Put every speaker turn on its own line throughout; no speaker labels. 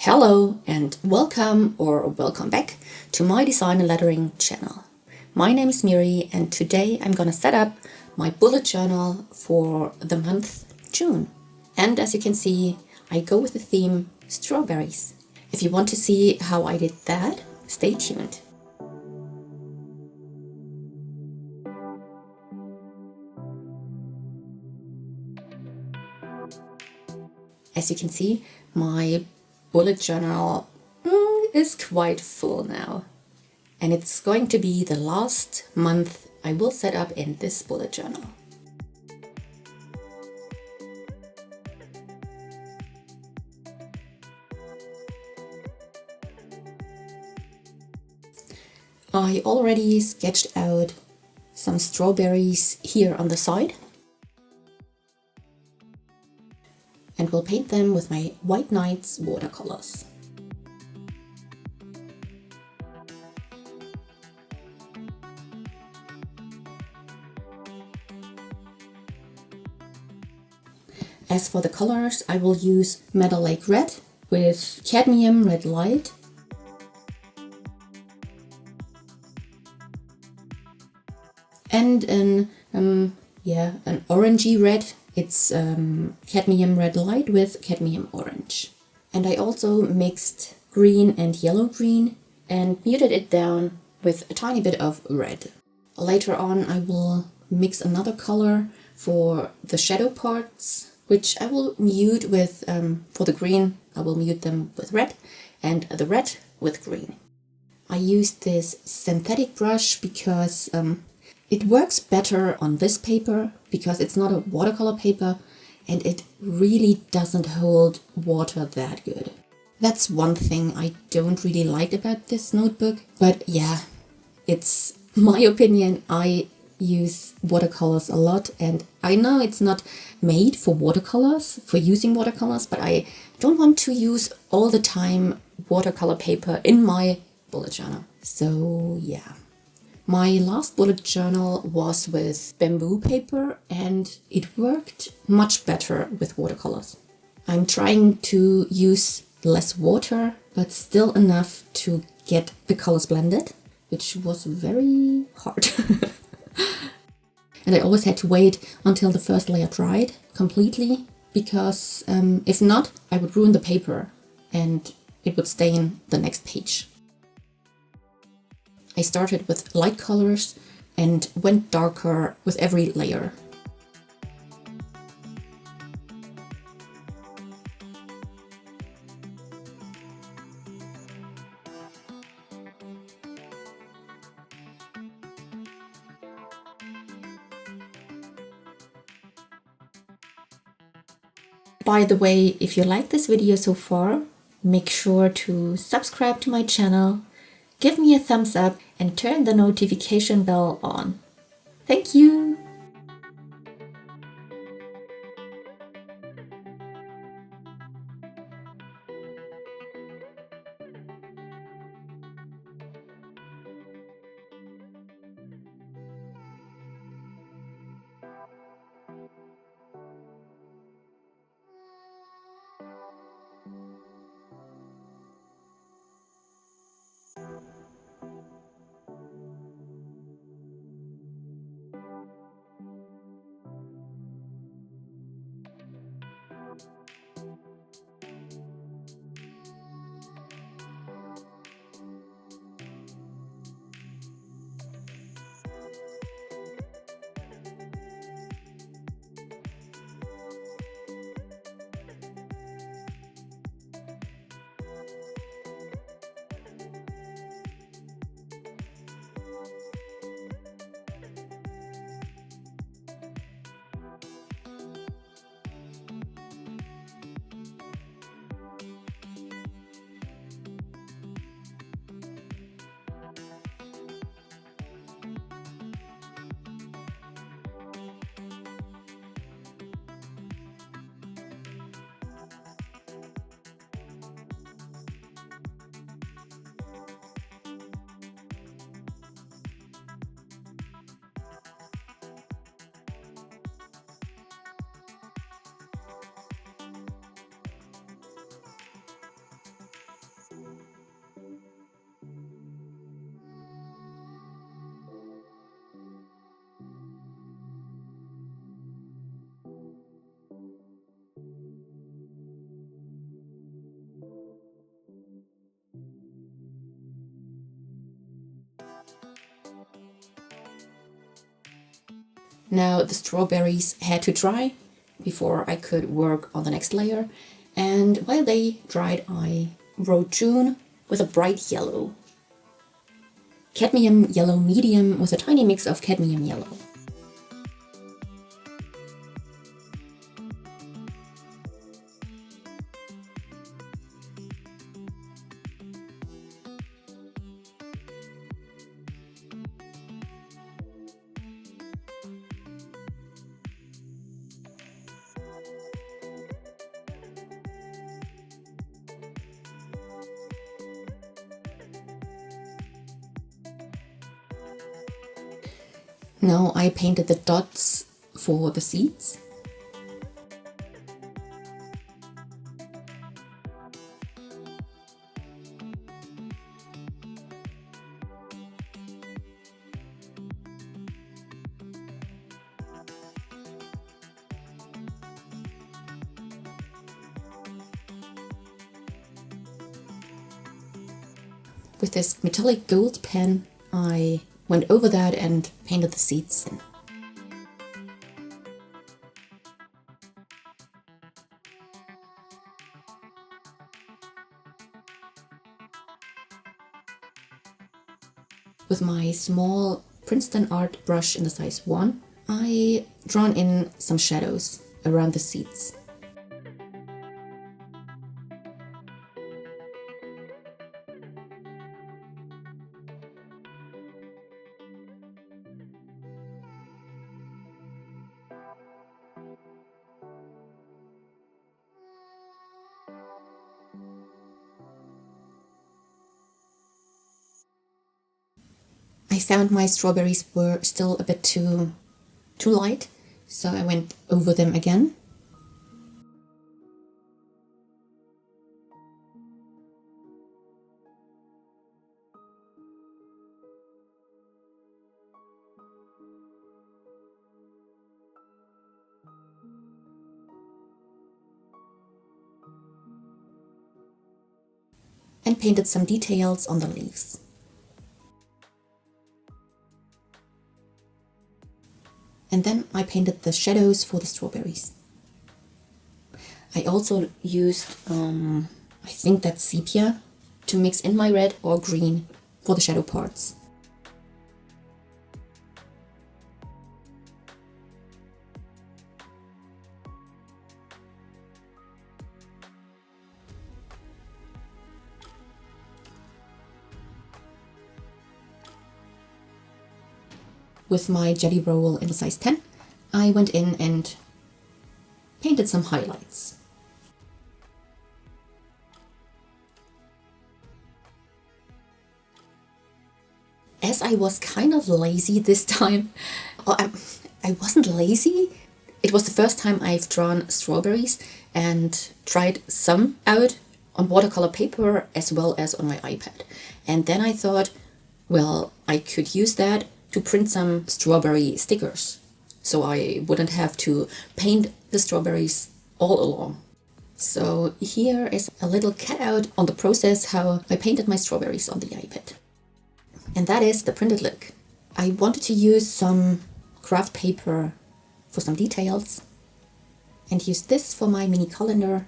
Hello and welcome back to my design and lettering channel. My name is Miri and today I'm gonna set up my bullet journal for the month June. And as you can see, I go with the theme strawberries. If you want to see how I did that, stay tuned. As you can see, my bullet journal is quite full now. And it's going to be the last month I will set up in this bullet journal. I already sketched out some strawberries here on the side. And will paint them with my White Nights watercolors. As for the colors, I will use Meadow Lake Red with Cadmium Red Light, and an orangey red. It's Cadmium Red Light with Cadmium Orange. And I also mixed green and yellow green and muted it down with a tiny bit of red. Later on I will mix another color for the shadow parts, which I will mute with, for the green, I will mute them with red and the red with green. I used this synthetic brush because it works better on this paper because it's not a watercolor paper and it really doesn't hold water that good. That's one thing I don't really like about this notebook, but yeah, it's my opinion. I use watercolors a lot and I know it's not made for watercolors, for using watercolors, but I don't want to use all the time watercolor paper in my bullet journal. So yeah. My last bullet journal was with bamboo paper and it worked much better with watercolors. I'm trying to use less water, but still enough to get the colors blended, which was very hard. And I always had to wait until the first layer dried completely, because if not, I would ruin the paper and it would stain the next page. I started with light colors and went darker with every layer. By the way, if you like this video so far, make sure to subscribe to my channel, give me a thumbs up and turn the notification bell on. Thank you! Now the strawberries had to dry before I could work on the next layer, and while they dried I wrote June with a bright yellow. Cadmium yellow medium with a tiny mix of cadmium yellow. Now I painted the dots for the seeds. With this metallic gold pen, I went over that and painted the seeds in. With my small Princeton art brush in the size 1, I drawn in some shadows around the seeds. I found my strawberries were still a bit too light, so I went over them again. And painted some details on the leaves. And then I painted the shadows for the strawberries. I also used, I think that's sepia, to mix in my red or green for the shadow parts. With my jelly roll in the size 10, I went in and painted some highlights. As I was kind of lazy this time, I wasn't lazy. It was the first time I've drawn strawberries and tried some out on watercolor paper as well as on my iPad. And then I thought, well, I could use that to print some strawberry stickers, so I wouldn't have to paint the strawberries all along. So here is a little cutout on the process how I painted my strawberries on the iPad. And that is the printed look. I wanted to use some craft paper for some details and use this for my mini calendar.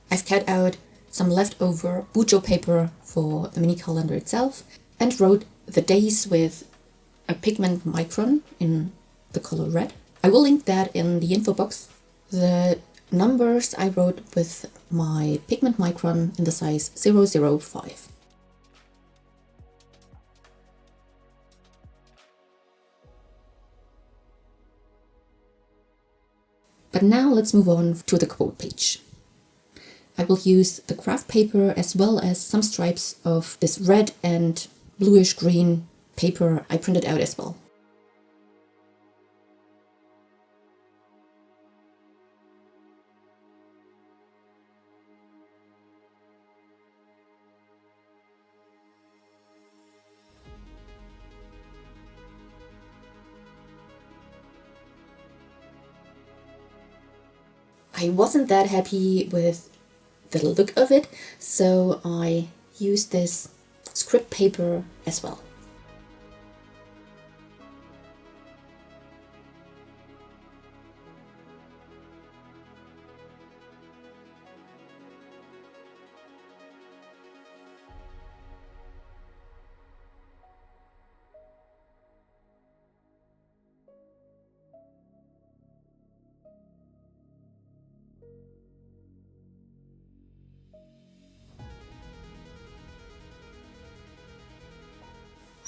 I've cut out some leftover BuJo paper for the mini calendar itself and wrote the days with a pigment micron in the color red. I will link that in the info box. The numbers I wrote with my pigment micron in the size 005. But now let's move on to the quote page. I will use the craft paper as well as some stripes of this red and bluish green paper I printed out as well. I wasn't that happy with the look of it, so I used this script paper as well.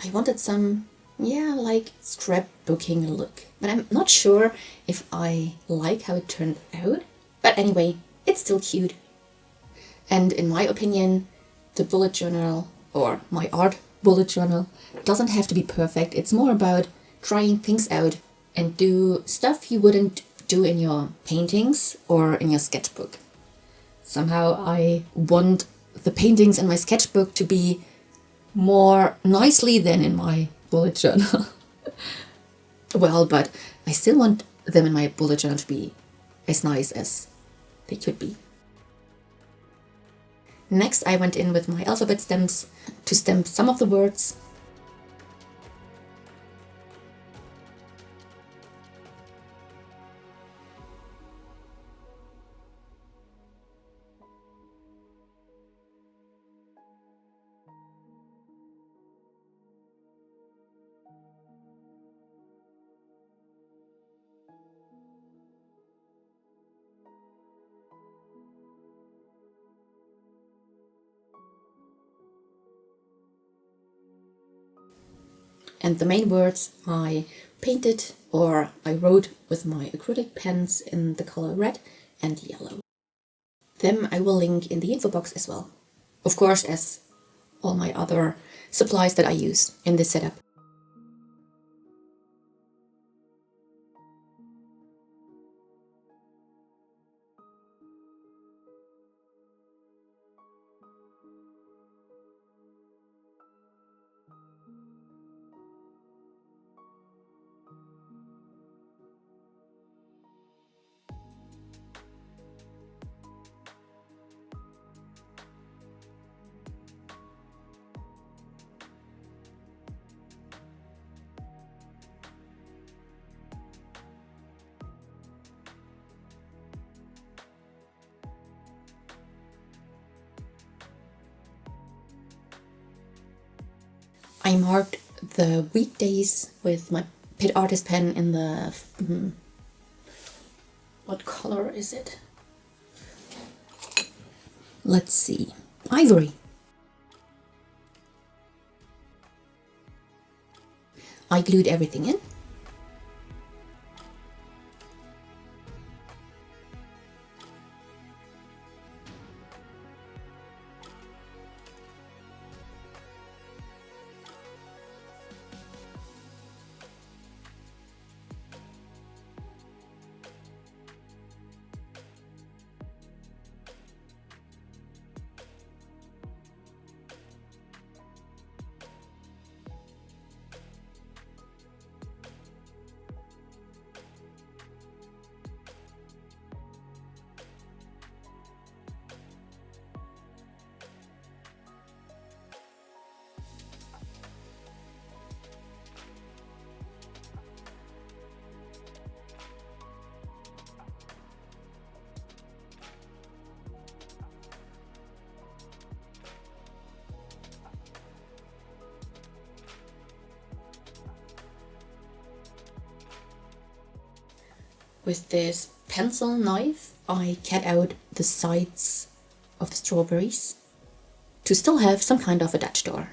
I wanted some, yeah, like scrapbooking look. But I'm not sure if I like how it turned out. But anyway, it's still cute. And in my opinion, the bullet journal, or my art bullet journal, doesn't have to be perfect. It's more about trying things out and do stuff you wouldn't do in your paintings or in your sketchbook. Somehow I want the paintings in my sketchbook to be more nicely than in my bullet journal. Well, but I still want them in my bullet journal to be as nice as they could be. Next, I went in with my alphabet stamps to stamp some of the words. And the main words I painted or I wrote with my acrylic pens in the color red and yellow. Them I will link in the info box as well. Of course, as all my other supplies that I use in this setup. I marked the weekdays with my Pit Artist pen in the... what color is it? Let's see. Ivory. I glued everything in. With this pencil knife, I cut out the sides of the strawberries to still have some kind of a Dutch door.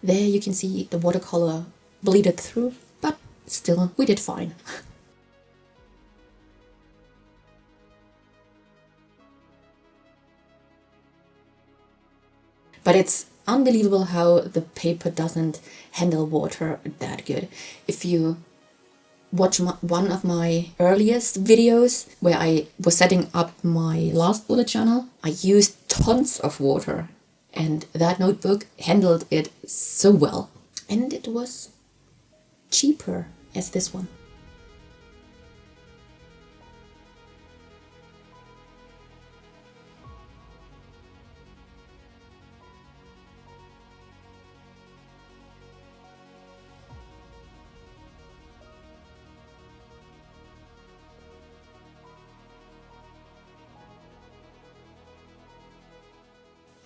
There you can see the watercolor bleeded through, but still we did fine. But it's unbelievable how the paper doesn't handle water that good. If you watch one of my earliest videos where I was setting up my last bullet journal, I used tons of water. And that notebook handled it so well. And it was cheaper as this one.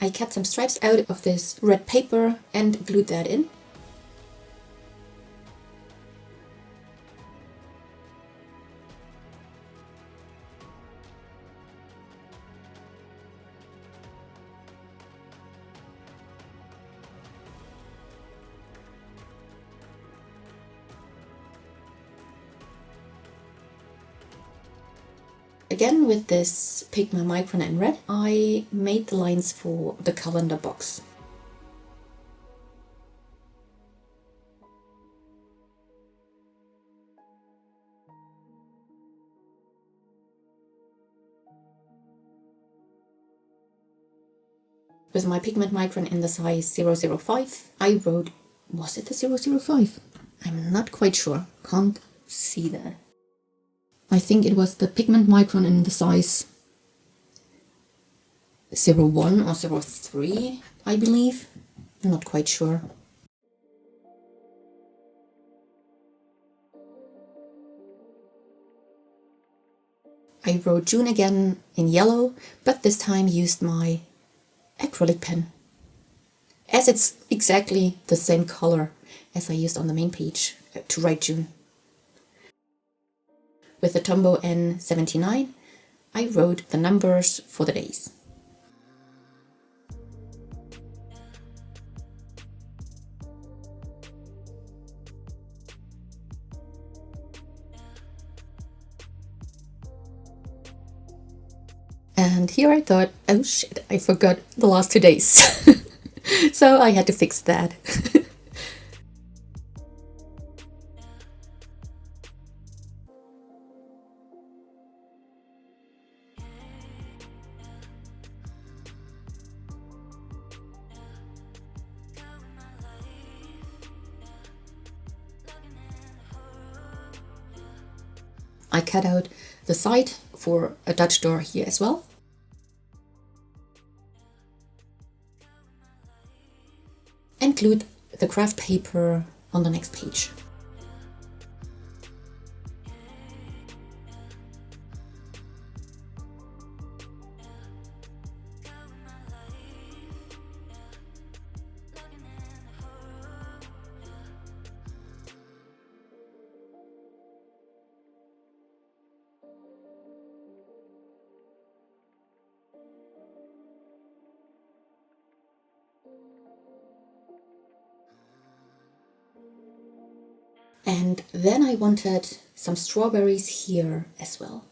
I cut some stripes out of this red paper and glued that in. Again, with this Pigma Micron in red, I made the lines for the calendar box. With my pigment micron in the size 005, I wrote, was it the 005? I'm not quite sure, can't see that. I think it was the pigment micron in the size 01 or 03, I believe. I'm not quite sure. I wrote June again in yellow, but this time used my acrylic pen, as it's exactly the same color as I used on the main page to write June. With the Tombow N79, I wrote the numbers for the days. And here I thought, oh shit, I forgot the last 2 days. So I had to fix that. I cut out the side for a Dutch door here as well. And glued the craft paper on the next page. And then I wanted some strawberries here as well.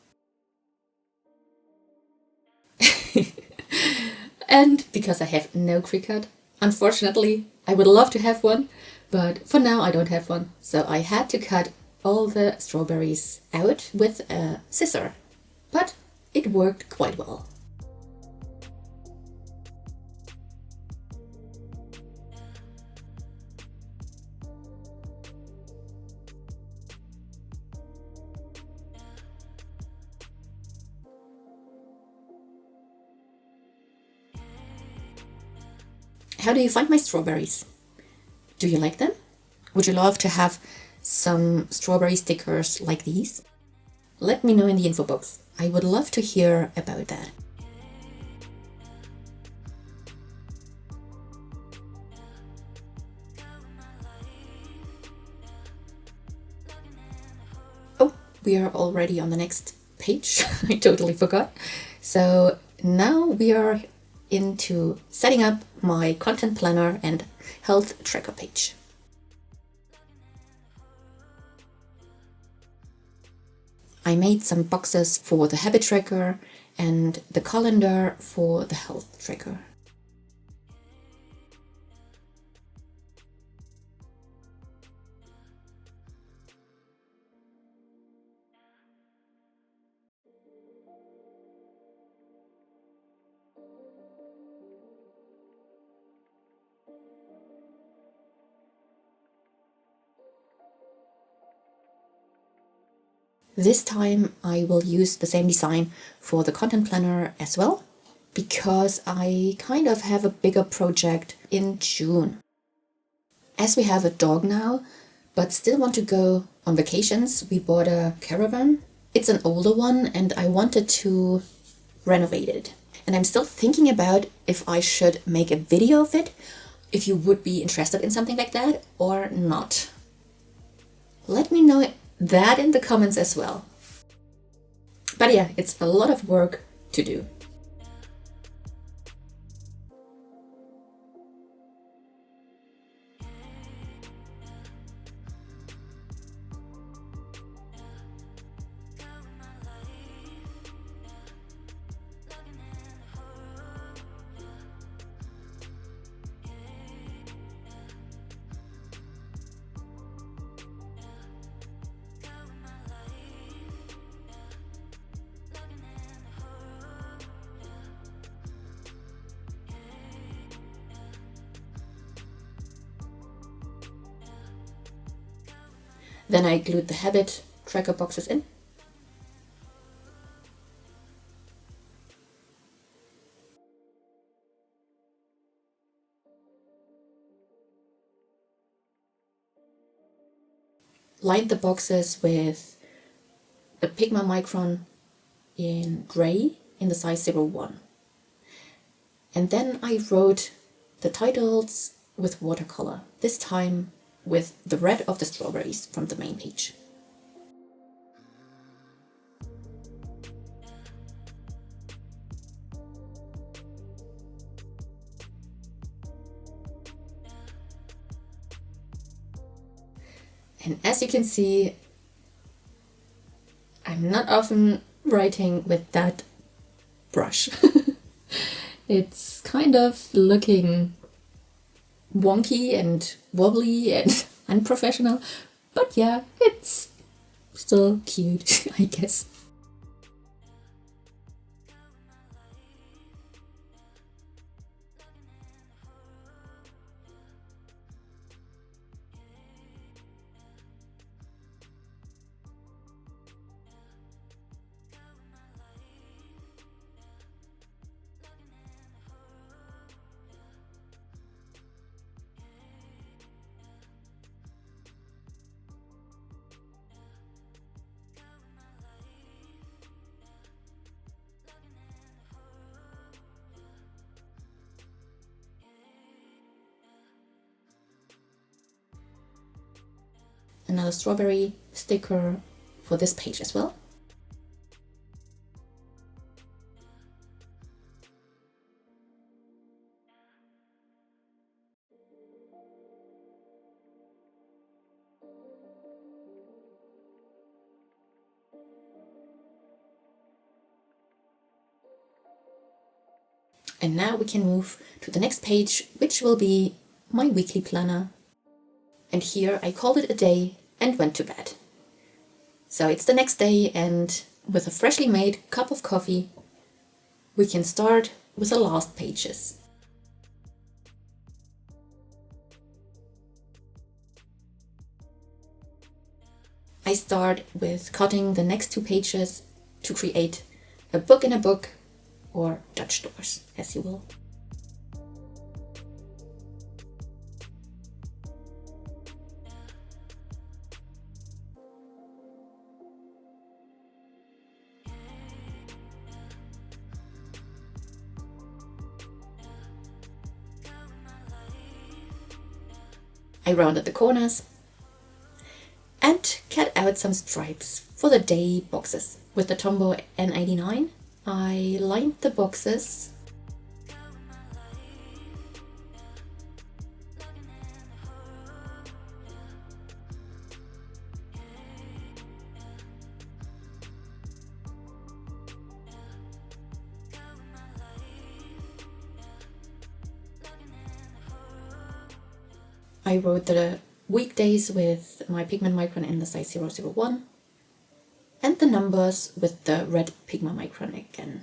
And because I have no Cricut, unfortunately, I would love to have one, but for now I don't have one. So I had to cut all the strawberries out with a scissor, but it worked quite well. How do you find my strawberries? Do you like them? Would you love to have some strawberry stickers like these? Let me know in the info box. I would love to hear about that. Oh, we are already on the next page. I totally forgot. So now we are into setting up my content planner and health tracker page. I made some boxes for the habit tracker and the calendar for the health tracker. This time I will use the same design for the content planner as well, because I kind of have a bigger project in June. As we have a dog now, but still want to go on vacations, we bought a caravan. It's an older one and I wanted to renovate it. And I'm still thinking about if I should make a video of it, if you would be interested in something like that or not. Let me know that in the comments as well. But yeah, it's a lot of work to do. Then I glued the habit tracker boxes in. Lined the boxes with the Pigma Micron in gray in the size 01. And then I wrote the titles with watercolor, this time with the red of the strawberries from the main page. And as you can see, I'm not often writing with that brush. It's kind of looking wonky and wobbly and unprofessional, but yeah, it's still cute, I guess. Another strawberry sticker for this page as well. And now we can move to the next page, which will be my weekly planner. And here I called it a day and went to bed. So it's the next day, and with a freshly made cup of coffee, we can start with the last pages. I start with cutting the next 2 pages to create a book in a book, or Dutch doors, as you will. I rounded the corners and cut out some stripes for the day boxes. With the Tombow N89, I lined the boxes I wrote the weekdays with my pigment micron in the size 001 and the numbers with the red Pigma Micron again.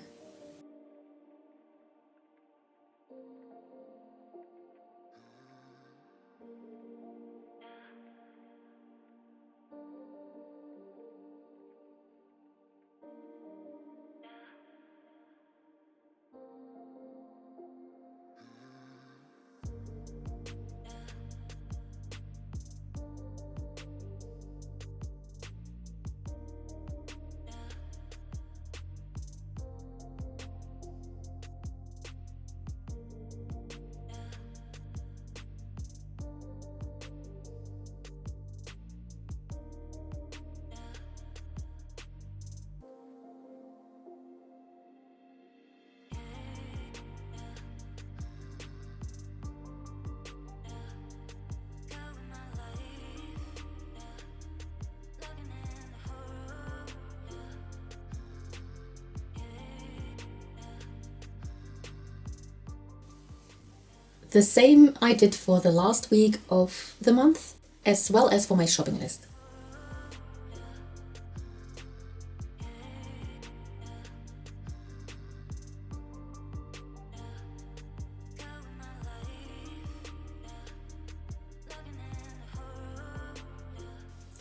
The same I did for the last week of the month, as well as for my shopping list.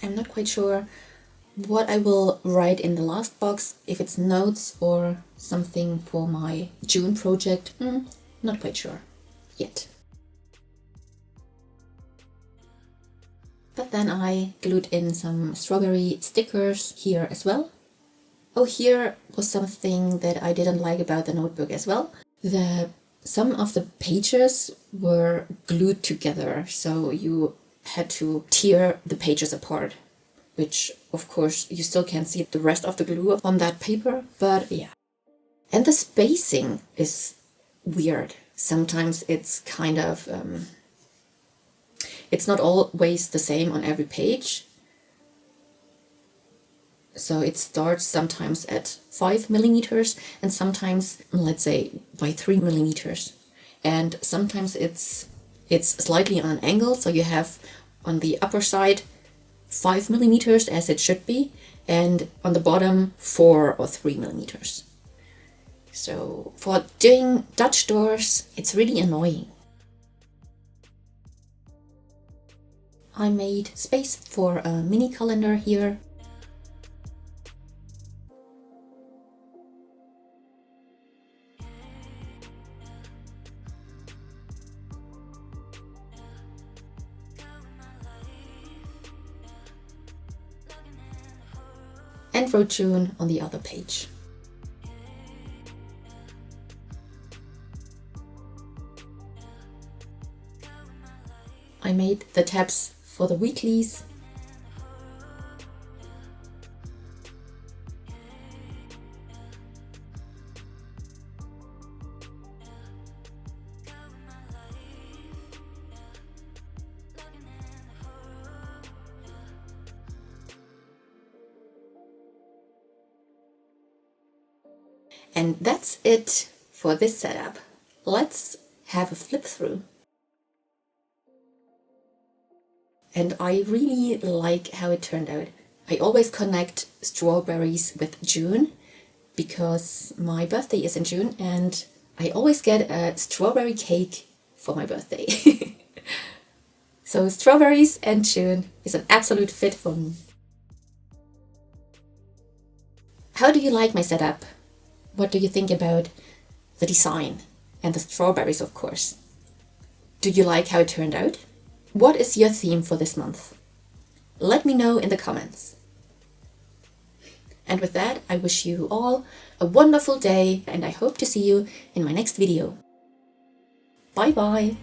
I'm not quite sure what I will write in the last box, if it's notes or something for my June project. Not quite sure yet. But then I glued in some strawberry stickers here as well. Oh, here was something that I didn't like about the notebook as well. Some of the pages were glued together, so you had to tear the pages apart, which of course you still can't see the rest of the glue on that paper, but yeah. And the spacing is weird. Sometimes it's kind of, it's not always the same on every page. So it starts sometimes at 5 millimeters and sometimes, let's say, by 3 millimeters. And sometimes it's slightly on an angle, so you have on the upper side 5 millimeters as it should be, and on the bottom 4 or 3 millimeters. So for doing Dutch doors, it's really annoying. I made space for a mini calendar here. And wrote June on the other page. I made the tabs for the weeklies. And that's it for this setup. Let's have a flip through. And I really like how it turned out. I always connect strawberries with June because my birthday is in June and I always get a strawberry cake for my birthday. So strawberries and June is an absolute fit for me. How do you like my setup? What do you think about the design and the strawberries, of course? Do you like how it turned out? What is your theme for this month? Let me know in the comments. And with that, I wish you all a wonderful day and I hope to see you in my next video. Bye bye!